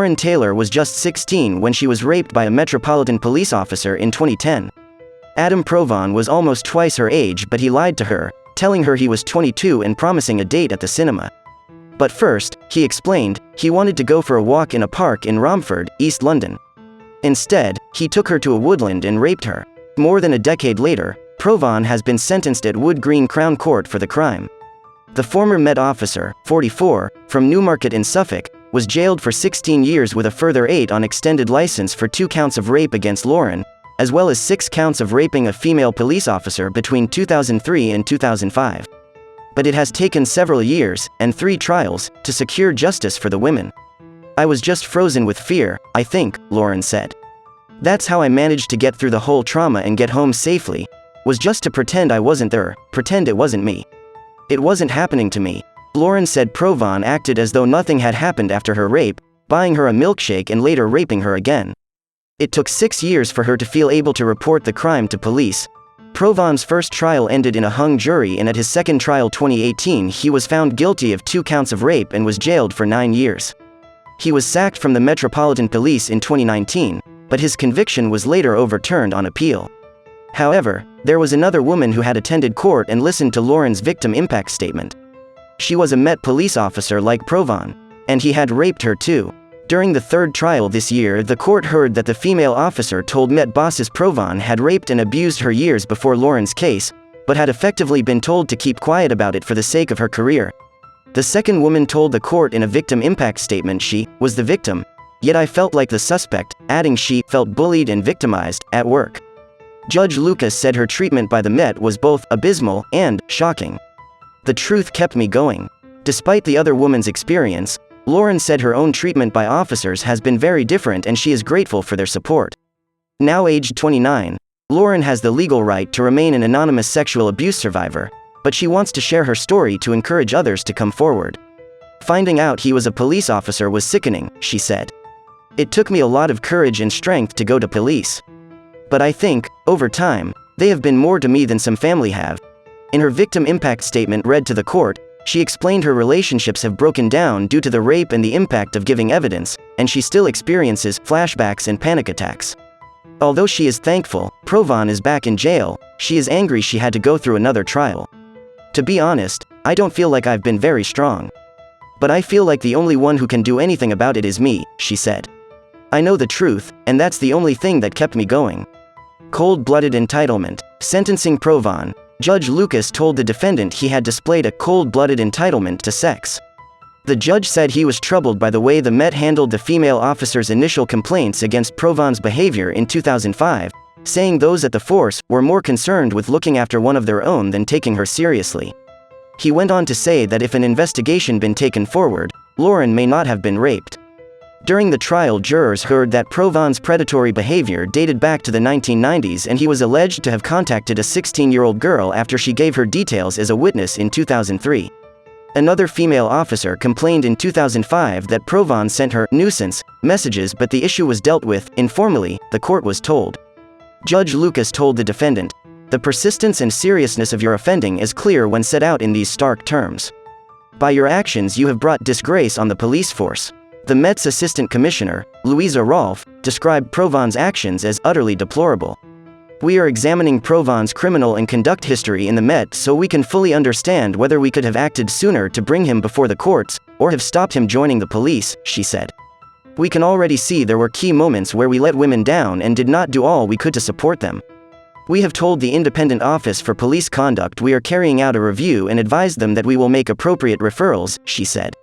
Lauren Taylor was just 16 when she was raped by a Metropolitan Police officer in 2010. Adam Provon was almost twice her age, but he lied to her, telling her he was 22 and promising a date at the cinema. But first, he explained, he wanted to go for a walk in a park in Romford, East London. Instead, he took her to a woodland and raped her. More than a decade later, Provon has been sentenced at Wood Green Crown Court for the crime. The former Met officer, 44, from Newmarket in Suffolk, was jailed for 16 years with a further 8 on extended license for 2 counts of rape against Lauren, as well as 6 counts of raping a female police officer between 2003 and 2005. But it has taken several years, and 3 trials, to secure justice for the women. I was just frozen with fear, I think, Lauren said. That's how I managed to get through the whole trauma and get home safely, was just to pretend I wasn't there, pretend it wasn't me. It wasn't happening to me. Lauren said Provon acted as though nothing had happened after her rape, buying her a milkshake and later raping her again. It took 6 years for her to feel able to report the crime to police. Provon's first trial ended in a hung jury, and at his second trial 2018 he was found guilty of 2 counts of rape and was jailed for 9 years. He was sacked from the Metropolitan Police in 2019, but his conviction was later overturned on appeal. However, there was another woman who had attended court and listened to Lauren's victim impact statement. She was a Met police officer like Provon, and he had raped her too. During the 3rd trial this year, the court heard that the female officer told Met bosses Provon had raped and abused her years before Lauren's case, but had effectively been told to keep quiet about it for the sake of her career. The second woman told the court in a victim impact statement she was the victim, yet I felt like the suspect, adding she felt bullied and victimized at work. Judge Lucas said her treatment by the Met was both abysmal and shocking. The truth kept me going. Despite the other woman's experience, Lauren said her own treatment by officers has been very different and she is grateful for their support. Now aged 29, Lauren has the legal right to remain an anonymous sexual abuse survivor, but she wants to share her story to encourage others to come forward. Finding out he was a police officer was sickening, she said. It took me a lot of courage and strength to go to police. But I think, over time, they have been more to me than some family have. In her victim impact statement read to the court, she explained her relationships have broken down due to the rape and the impact of giving evidence, and she still experiences flashbacks and panic attacks. Although she is thankful Provon is back in jail, she is angry she had to go through another trial. To be honest, I don't feel like I've been very strong. But I feel like the only one who can do anything about it is me, she said. I know the truth, and that's the only thing that kept me going. Cold-blooded entitlement. Sentencing Provon, Judge Lucas told the defendant he had displayed a cold-blooded entitlement to sex. The judge said he was troubled by the way the Met handled the female officer's initial complaints against Provon's behavior in 2005, saying those at the force were more concerned with looking after one of their own than taking her seriously. He went on to say that if an investigation been taken forward, Lauren may not have been raped. During the trial, jurors heard that Provon's predatory behavior dated back to the 1990s, and he was alleged to have contacted a 16-year-old girl after she gave her details as a witness in 2003. Another female officer complained in 2005 that Provon sent her nuisance messages, but the issue was dealt with informally, the court was told. Judge Lucas told the defendant, "The persistence and seriousness of your offending is clear when set out in these stark terms. By your actions you have brought disgrace on the police force." The Met's Assistant Commissioner, Louisa Rolfe, described Provon's actions as utterly deplorable. "We are examining Provon's criminal and conduct history in the Met so we can fully understand whether we could have acted sooner to bring him before the courts, or have stopped him joining the police," she said. "We can already see there were key moments where we let women down and did not do all we could to support them. We have told the Independent Office for Police Conduct we are carrying out a review and advised them that we will make appropriate referrals," she said.